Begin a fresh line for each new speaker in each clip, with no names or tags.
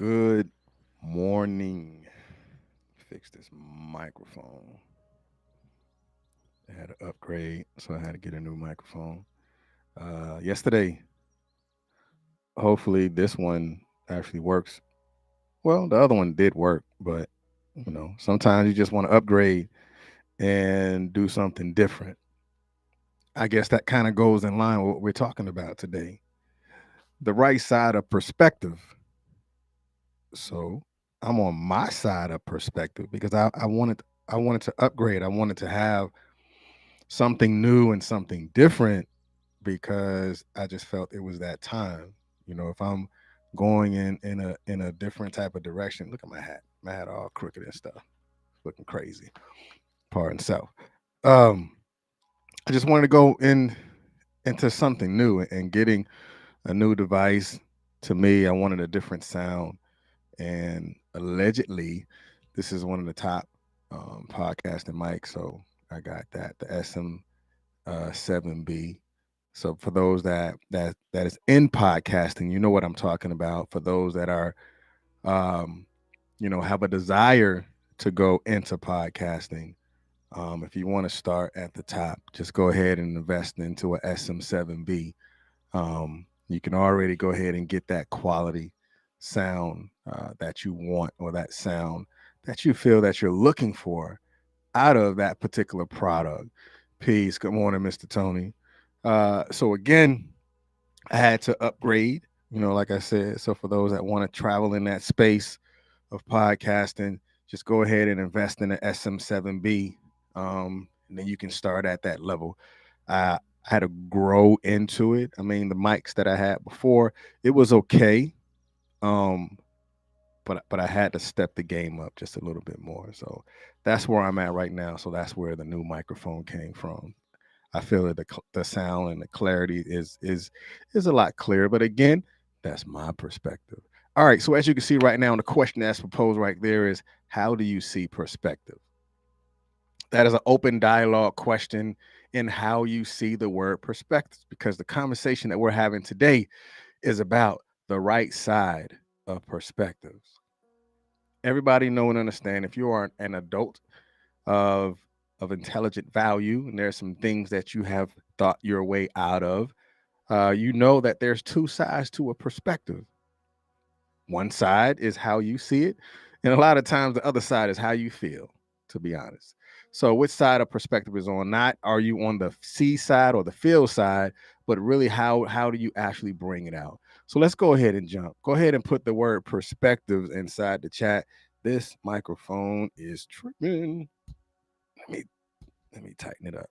Good morning. Fix this microphone. I had to upgrade, so I had to get a new microphone. Yesterday, hopefully this one actually works. Well, the other one did work, but sometimes you just want to upgrade and do something different. I guess that kind of goes in line with what we're talking about today. The right side of perspective. So I'm on my side of perspective because I wanted to upgrade. I wanted to have something new and something different because I just felt it was that time. If I'm going in a different type of direction, look at my hat. My hat all crooked and stuff. Looking crazy. Pardon self. Um I just wanted to go into something new and getting a new device. To me, I wanted a different sound, and allegedly this is one of the top podcasting mics, so I got that, the SM7B. So for those that is in podcasting, you know what I'm talking about. For those that are um, have a desire to go into podcasting, if you want to start at the top, just go ahead and invest into a SM7B. You can already go ahead and get that quality sound that you want, or that sound that you feel that you're looking for out of that particular product. Peace. Good morning, Mr. Tony. So again, I had to upgrade, like I said. So for those that want to travel in that space of podcasting, just go ahead and invest in the SM7B. And then you can start at that level. I had to grow into it. I mean, the mics that I had before, it was okay. Um, but I had to step the game up just a little bit more. So that's where I'm at right now. So that's where the new microphone came from. I feel that the sound and the clarity is a lot clearer. But again, that's my perspective. All right. So as you can see right now, the question that's proposed right there is, how do you see perspective? That is an open dialogue question in how you see the word perspective, because the conversation that we're having today is about the right side of perspectives. Everybody know and understand, if you are an adult of intelligent value, and there's some things that you have thought your way out of, you know that there's two sides to a perspective. One side is how you see it, and a lot of times the other side is how you feel, to be honest. So which side of perspective is on? Not are you on the see side or the feel side, but really how do you actually bring it out? So let's go ahead and jump. Go ahead and put the word perspectives inside the chat. This microphone is tripping. Let me let me tighten it up.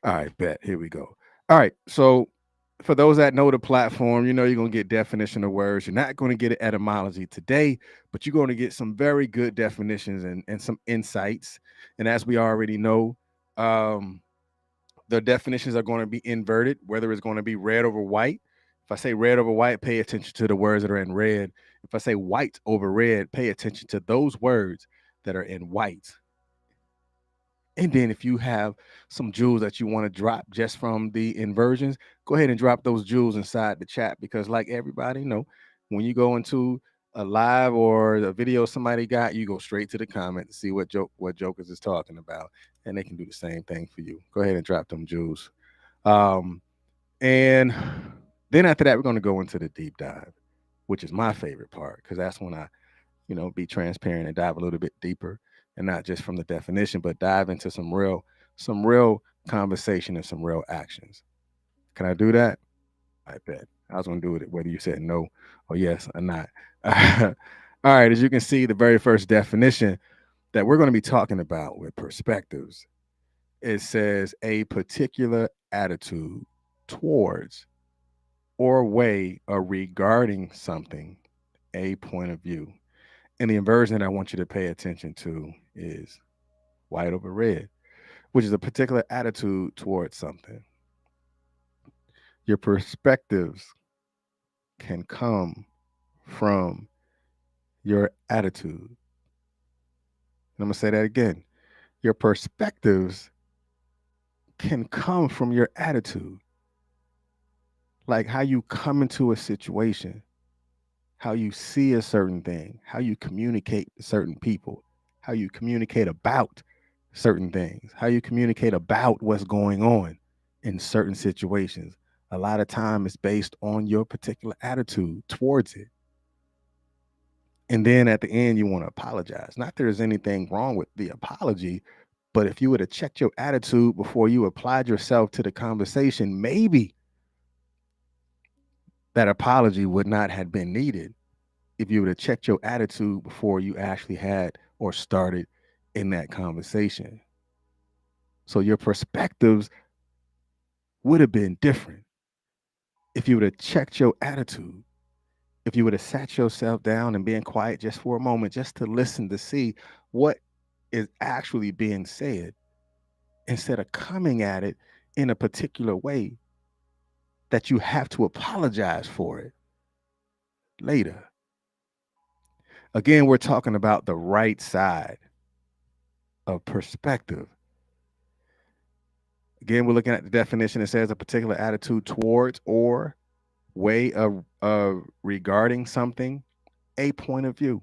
All right, bet. Here we go. All right. So for those that know the platform, you're going to get definition of words. You're not going to get an etymology today, but you're going to get some very good definitions and some insights. And as we already know, um, the definitions are going to be inverted, whether it's going to be red over white. If I say red over white, pay attention to the words that are in red. If I say white over red, pay attention to those words that are in white. And then if you have some jewels that you want to drop just from the inversions, go ahead and drop those jewels inside the chat, because like everybody know, when you go into a live or a video somebody got, you go straight to the comment to see what Jokers is talking about. And they can do the same thing for you. Go ahead and drop them jewels. Um, and then after that, we're going to go into the deep dive, which is my favorite part, because that's when I be transparent and dive a little bit deeper, and not just from the definition, but dive into some real conversation and some real actions. Can I do that? I bet. I was going to do it whether you said no or yes or not. All right. As you can see, the very first definition that we're going to be talking about with perspectives, it says a particular attitude towards or way or regarding something, a point of view. And the inversion that I want you to pay attention to is white over red, which is a particular attitude towards something. Your perspectives can come from your attitude. And I'm going to say that again. Your perspectives can come from your attitude, like how you come into a situation, how you see a certain thing, how you communicate to certain people, how you communicate about certain things, how you communicate about what's going on in certain situations. A lot of time it's based on your particular attitude towards it. And then at the end, you want to apologize. Not there's anything wrong with the apology, but if you would have checked your attitude before you applied yourself to the conversation, maybe that apology would not have been needed if you would have checked your attitude before you actually had or started in that conversation. So your perspectives would have been different if you would have checked your attitude, if you would have sat yourself down and been quiet just for a moment, just to listen to see what is actually being said instead of coming at it in a particular way that you have to apologize for it later. Again, we're talking about the right side of perspective. Again, we're looking at the definition. It says a particular attitude towards or way of regarding something, a point of view.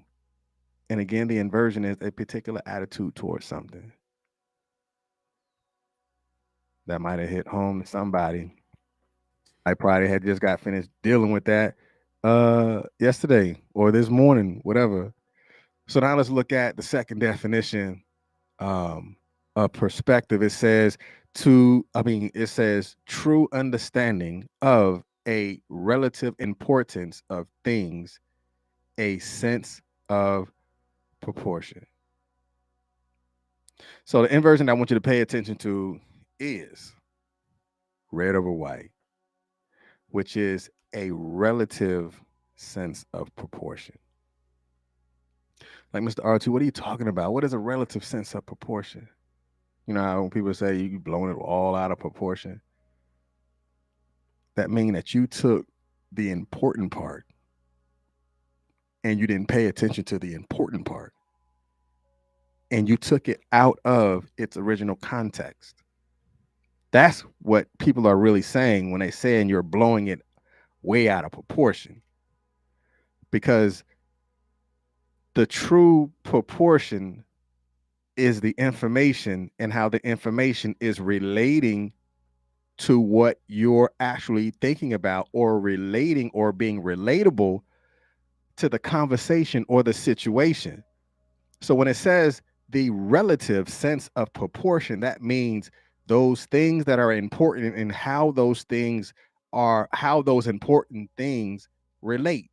And again, the inversion is a particular attitude towards something. That might have hit home to somebody. I probably had just got finished dealing with that yesterday or this morning, whatever. So now let's look at the second definition of perspective. It says it says true understanding of a relative importance of things, a sense of proportion. So the inversion I want you to pay attention to is red over white, which is a relative sense of proportion. Like Mr. R2, what are you talking about? What is a relative sense of proportion? You know how when people say you blowing it all out of proportion? That means that you took the important part and you didn't pay attention to the important part. And you took it out of its original context. That's what people are really saying when they saying you're blowing it way out of proportion. Because the true proportion is the information and how the information is relating to what you're actually thinking about or relating or being relatable to the conversation or the situation. So when it says the relative sense of proportion, that means those things that are important and how those important things relate.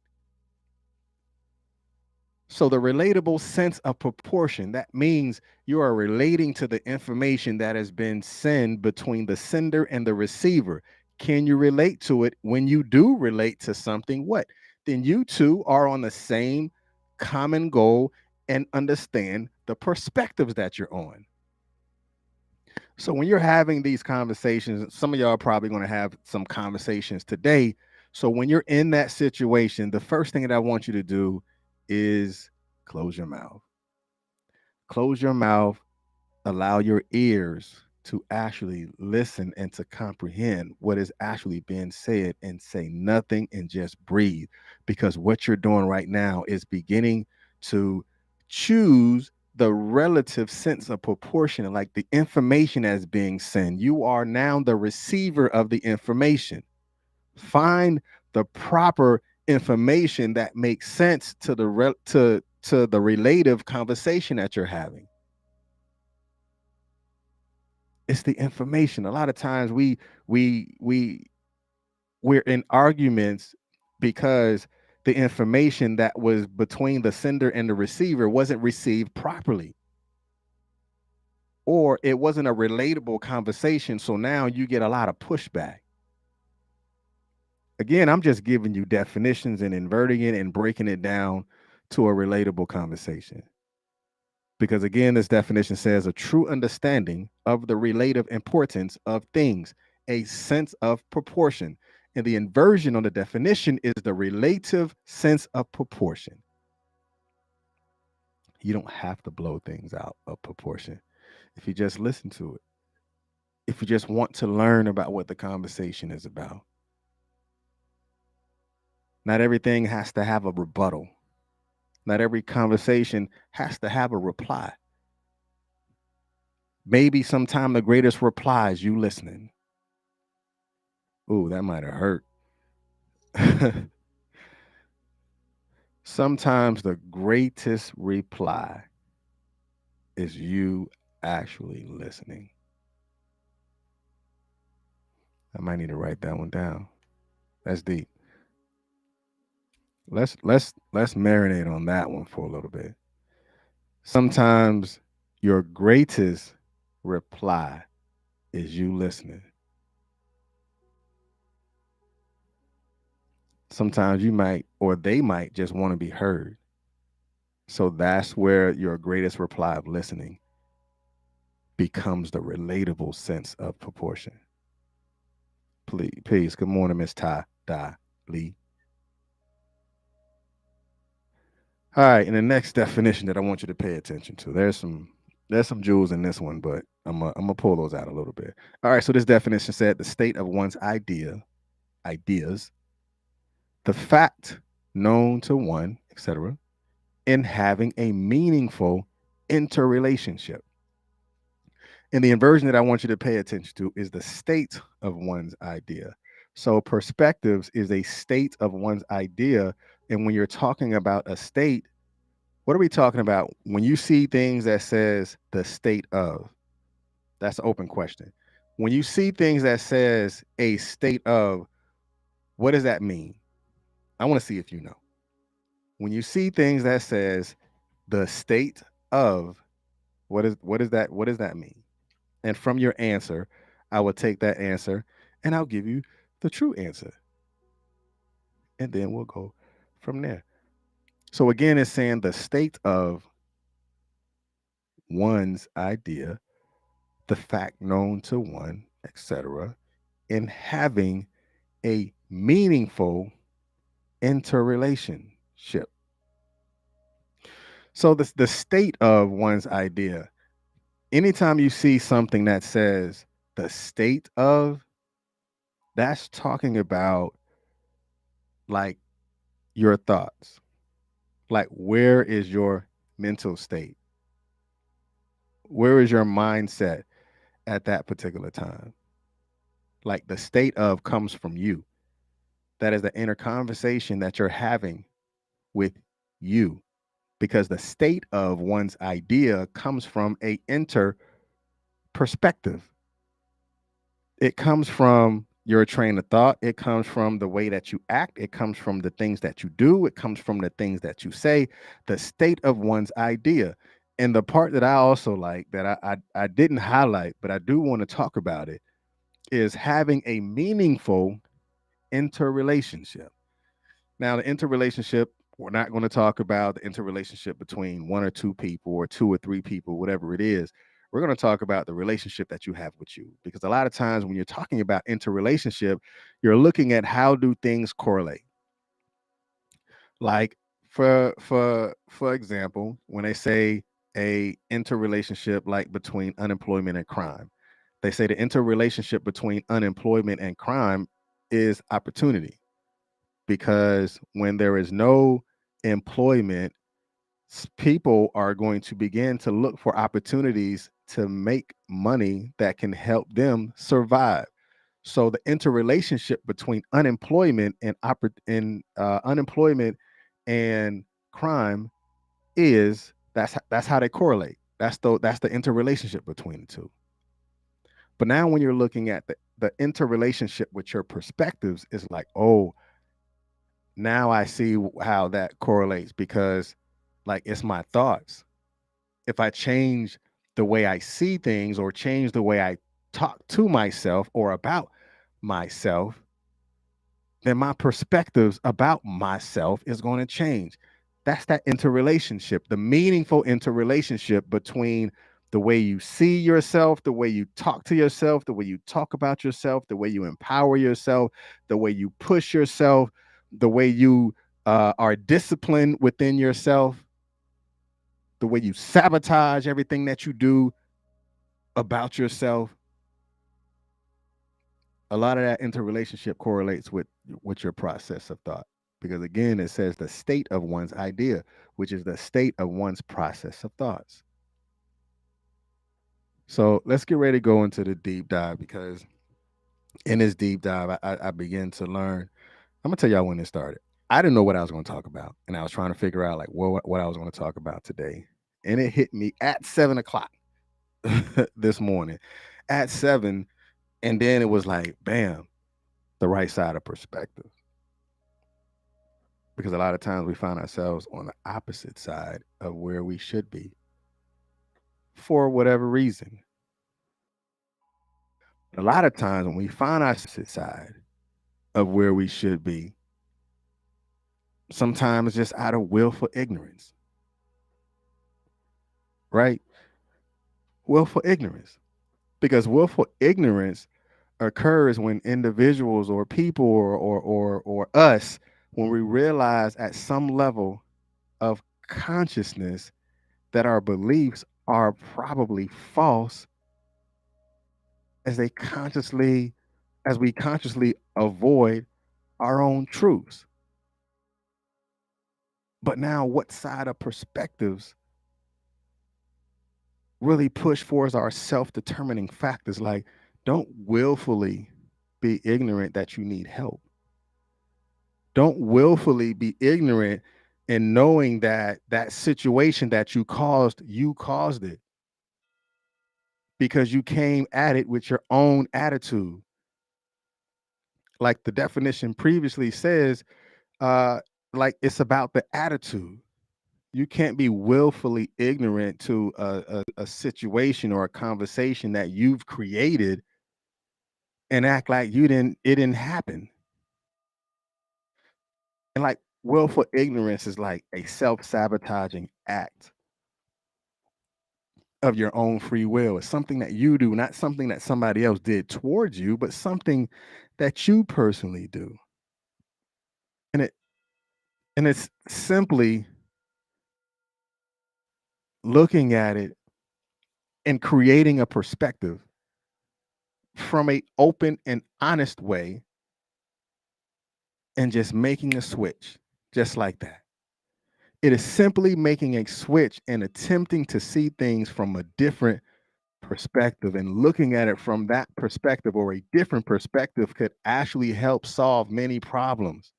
So the relatable sense of proportion, that means you are relating to the information that has been sent between the sender and the receiver. Can you relate to it? When you do relate to something, what? Then you two are on the same common goal and understand the perspectives that you're on. So when you're having these conversations, some of y'all are probably going to have some conversations today. So when you're in that situation, the first thing that I want you to do is close your mouth. Close your mouth, allow your ears to actually listen and to comprehend what is actually being said and say nothing and just breathe. Because what you're doing right now is beginning to choose the relative sense of proportion, like the information that's being sent. You are now the receiver of the information. Find the proper information that makes sense to to the relative conversation that you're having. It's the information. A lot of times we're in arguments because the information that was between the sender and the receiver wasn't received properly, or it wasn't a relatable conversation. So now you get a lot of pushback. Again, I'm just giving you definitions and inverting it and breaking it down to a relatable conversation. Because again, this definition says a true understanding of the relative importance of things, a sense of proportion. And the inversion on the definition is the relative sense of proportion. You don't have to blow things out of proportion if you just listen to it. If you just want to learn about what the conversation is about. Not everything has to have a rebuttal. Not every conversation has to have a reply. Maybe sometime the greatest reply is you listening. Ooh, that might have hurt. Sometimes the greatest reply is you actually listening. I might need to write that one down. That's deep. Let's marinate on that one for a little bit. Sometimes your greatest reply is you listening. Sometimes you might or they might just want to be heard. So that's where your greatest reply of listening becomes the relatable sense of proportion. Please, peace. Good morning, Miss Ty Da Lee. All right, and the next definition that I want you to pay attention to. There's some jewels in this one, but I'm gonna pull those out a little bit. All right, so this definition said the state of one's ideas, the fact known to one, etc., in having a meaningful interrelationship. And the inversion that I want you to pay attention to is the state of one's idea. So perspectives is a state of one's idea. And when you're talking about a state, what are we talking about? When you see things that says the state of, that's an open question. When you see things that says a state of, what does that mean? I want to see if you know. When you see things that says the state of, what does that mean? And from your answer, I will take that answer and I'll give you the true answer. And then we'll go from there. So again, it's saying the state of one's idea, the fact known to one, etc., in having a meaningful interrelationship. So the state of one's idea, anytime you see something that says the state of, that's talking about like your thoughts. Like, where is your mental state? Where is your mindset at that particular time? Like, the state of comes from you. That is the inner conversation that you're having with you, because the state of one's idea comes from a inner perspective. It comes from your train of thought. It comes from the way that you act. It comes from the things that you do. It comes from the things that you say. The state of one's idea. And the part that I also like that I didn't highlight, but I do want to talk about it, is having a meaningful interrelationship. Now, the interrelationship, we're not going to talk about the interrelationship between one or two people or two or three people, whatever it is. We're going to talk about the relationship that you have with you. Because a lot of times when you're talking about interrelationship, you're looking at how do things correlate. Like for example, when they say a interrelationship like between unemployment and crime, they say the interrelationship between unemployment and crime is opportunity, because when there is no employment, people are going to begin to look for opportunities to make money that can help them survive. So the interrelationship between unemployment and crime is that's how they correlate. That's the interrelationship between the two. But now when you're looking at the interrelationship with your perspectives, is like, oh, now I see how that correlates, because like it's my thoughts. If I change the way I see things or change the way I talk to myself or about myself, then my perspectives about myself is going to change. That's that interrelationship, the meaningful interrelationship between the way you see yourself, the way you talk to yourself, the way you talk about yourself, the way you empower yourself, the way you push yourself, the way you are disciplined within yourself, the way you sabotage everything that you do about yourself. A lot of that interrelationship correlates with your process of thought. because again, it says the state of one's idea, which is the state of one's process of thoughts. So let's get ready to go into the deep dive because in this deep dive, I begin to learn. I'm gonna tell y'all when it started. I didn't know what I was going to talk about, and I was trying to figure out like what I was going to talk about today, and it hit me at 7 o'clock this morning, at 7, and then it was like, bam, the right side of perspective. Because a lot of times we find ourselves on the opposite side of where we should be for whatever reason. A lot of times when we find ourselves side of where we should be, sometimes just out of willful ignorance, right? Willful ignorance. Because willful ignorance occurs when individuals or people or us, when we realize at some level of consciousness that our beliefs are probably false as they consciously as we consciously avoid our own truths. But now what side of perspectives really push for is our self-determining factors? Like, don't willfully be ignorant that you need help. Don't willfully be ignorant in knowing that that situation that you caused it because you came at it with your own attitude. Like the definition previously says, uh, like it's about the attitude. You can't be willfully ignorant to a situation or a conversation that you've created and act like it didn't happen. And like willful ignorance is like a self-sabotaging act of your own free will. It's something that you do, not something that somebody else did towards you, but something that you personally do. And it's simply looking at it and creating a perspective from a open and honest way and just making a switch just like that. It is simply making a switch and attempting to see things from a different perspective, and looking at it from that perspective or a different perspective could actually help solve many problems.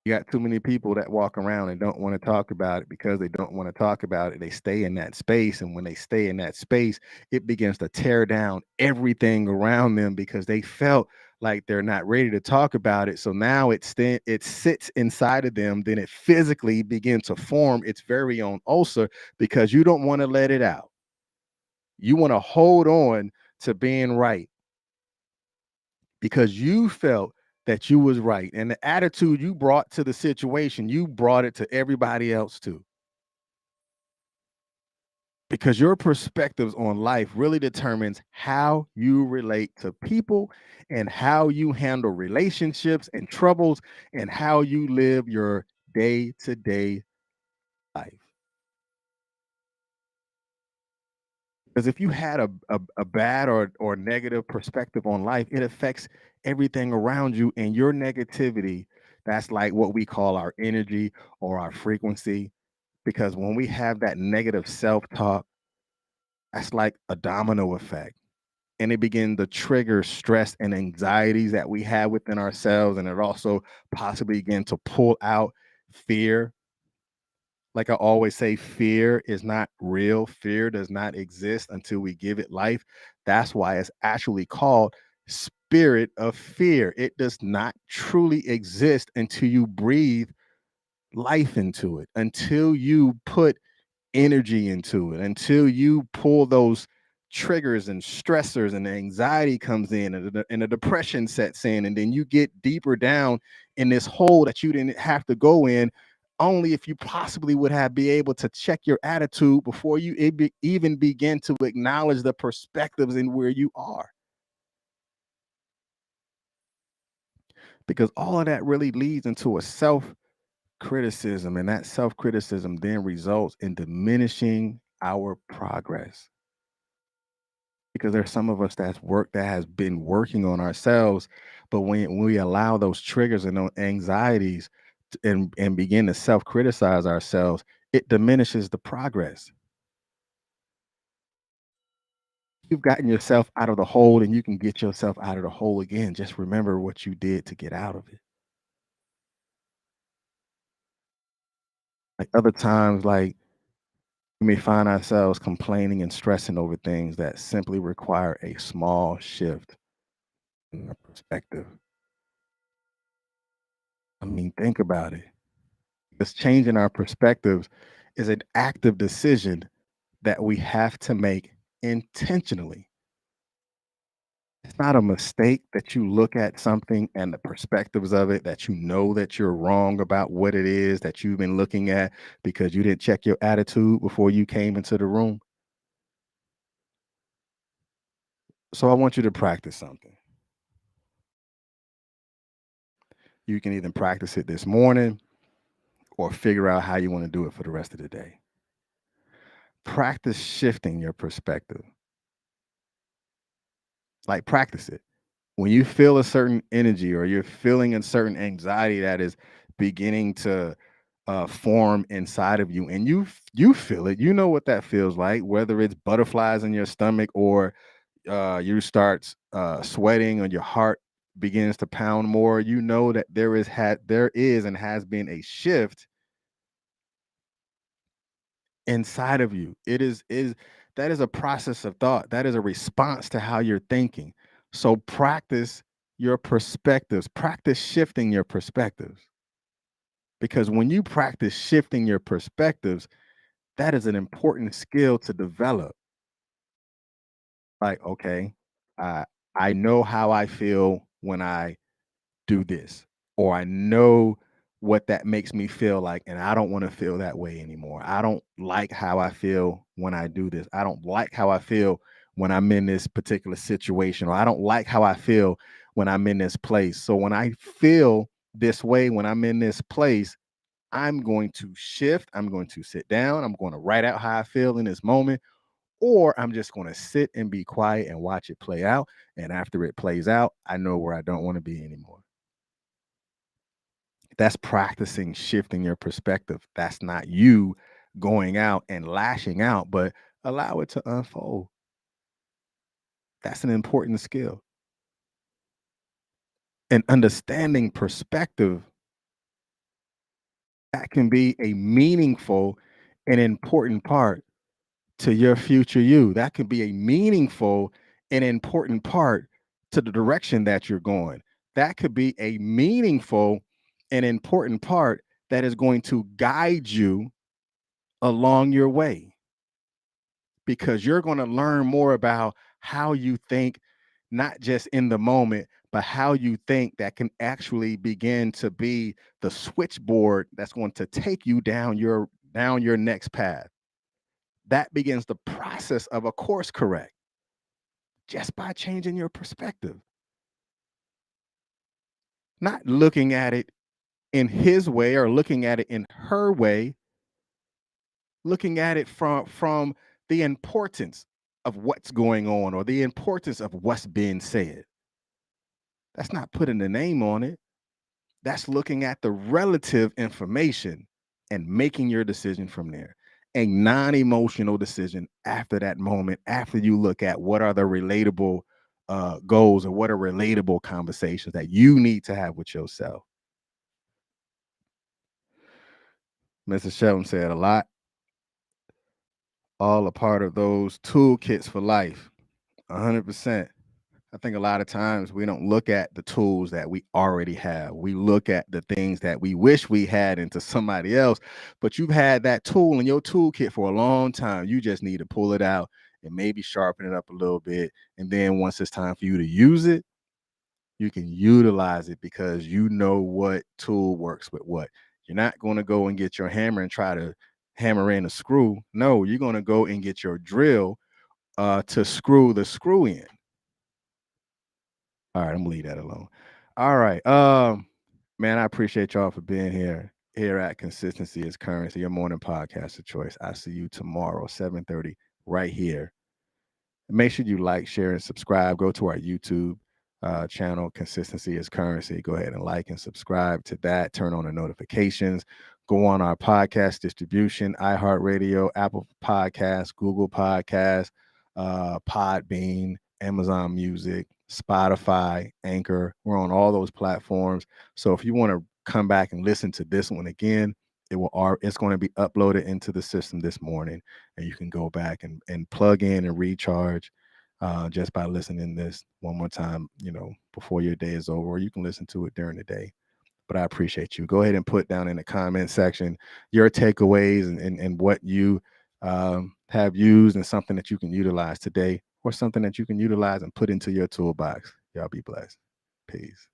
You got too many people that walk around and don't want to talk about it because they don't want to talk about it. They stay in that space. And when they stay in that space, it begins to tear down everything around them because they felt like they're not ready to talk about it. So now it sits inside of them. Then it physically begins to form its very own ulcer because you don't want to let it out. You want to hold on to being right because you felt that you was right, and the attitude you brought to the situation, you brought it to everybody else too. Because your perspectives on life really determines how you relate to people and how you handle relationships and troubles and how you live your day-to-day life. Because if you had a bad or negative perspective on life, it affects everything around you, and your negativity, that's like what we call our energy or our frequency. Because when we have that negative self-talk, that's like a domino effect. And it begin to trigger stress and anxieties that we have within ourselves. And it also possibly begin to pull out fear. Like I always say, fear is not real. Fear does not exist until we give it life. That's why it's actually called spirit of fear. It does not truly exist until you breathe life into it, until you put energy into it, until you pull those triggers and stressors and the anxiety comes in and the depression sets in, and then you get deeper down in this hole that you didn't have to go in, only if you possibly would have be able to check your attitude before you even begin to acknowledge the perspectives in where you are, because all of that really leads into a self criticism, and that self criticism then results in diminishing our progress. because there's some of us that has been working on ourselves, but when we allow those triggers and those anxieties and begin to self-criticize ourselves, it diminishes the progress. You've gotten yourself out of the hole and you can get yourself out of the hole again. Just remember what you did to get out of it. Like other times, like we may find ourselves complaining and stressing over things that simply require a small shift in our perspective. I mean, think about it. Because changing our perspectives is an active decision that we have to make intentionally. It's not a mistake that you look at something and the perspectives of it that you know that you're wrong about what it is that you've been looking at because you didn't check your attitude before you came into the room. So I want you to practice something. You can either practice it this morning or figure out how you want to do it for the rest of the day. Practice shifting your perspective. Like practice it. When you feel a certain energy or you're feeling a certain anxiety that is beginning to form inside of you, and you feel it, you know what that feels like, whether it's butterflies in your stomach or you start sweating or your heart begins to pound more, you know that there is and has been a shift inside of you. It is that is a process of thought. That is a response to how you're thinking. So practice your perspectives. Practice shifting your perspectives. Because when you practice shifting your perspectives, that is an important skill to develop. Like, okay, I I know how I feel when I do this, or I know what that makes me feel like, and I don't want to feel that way anymore. I don't like how I feel when I do this. I don't like how I feel when I'm in this particular situation, or I don't like how I feel when I'm in this place. So when I feel this way, when I'm in this place, I'm going to shift. I'm going to sit down. I'm going to write out how I feel in this moment, or I'm just going to sit and be quiet and watch it play out. And after it plays out, I know where I don't want to be anymore. That's practicing shifting your perspective. That's not you going out and lashing out, but allow it to unfold. That's an important skill. And understanding perspective, that can be a meaningful and important part to your future you. That could be a meaningful and important part to the direction that you're going. That could be a meaningful and important part that is going to guide you along your way, because you're going to learn more about how you think, not just in the moment, but how you think that can actually begin to be the switchboard that's going to take you down your next path. That begins the process of a course correct just by changing your perspective, not looking at it in his way or looking at it in her way, looking at it from the importance of what's going on or the importance of what's being said. That's not putting the name on it. That's looking at the relative information and making your decision from there. A non-emotional decision after that moment, after you look at what are the relatable goals or what are relatable conversations that you need to have with yourself. Mr. Shelton said a lot, all a part of those toolkits for life. 100%. I think a lot of times we don't look at the tools that we already have. We look at the things that we wish we had into somebody else, but you've had that tool in your toolkit for a long time. You just need to pull it out and maybe sharpen it up a little bit. And then once it's time for you to use it, you can utilize it because you know what tool works with what. You're not going to go and get your hammer and try to hammer in a screw. No, you're going to go and get your drill to screw the screw in. All right, I'm gonna leave that alone. All right. Man, I appreciate y'all for being here at Consistency is Currency, your morning podcast of choice. I see you tomorrow, 7:30, right here Make sure you like, share, and subscribe. Go to our YouTube channel, Consistency is Currency. Go ahead and like and subscribe to that. Turn on the notifications. Go on our podcast distribution, iHeartRadio, Apple Podcasts, Google Podcasts, Podbean, Amazon Music, Spotify, Anchor. We're on all those platforms. So if you want to come back and listen to this one again, it's going to be uploaded into the system this morning, and you can go back and plug in and recharge just by listening this one more time, before your day is over, or you can listen to it during the day. But I appreciate you. Go ahead and put down in the comment section your takeaways and what you have used, and something that you can utilize today, or something that you can utilize and put into your toolbox. Y'all be blessed. Peace.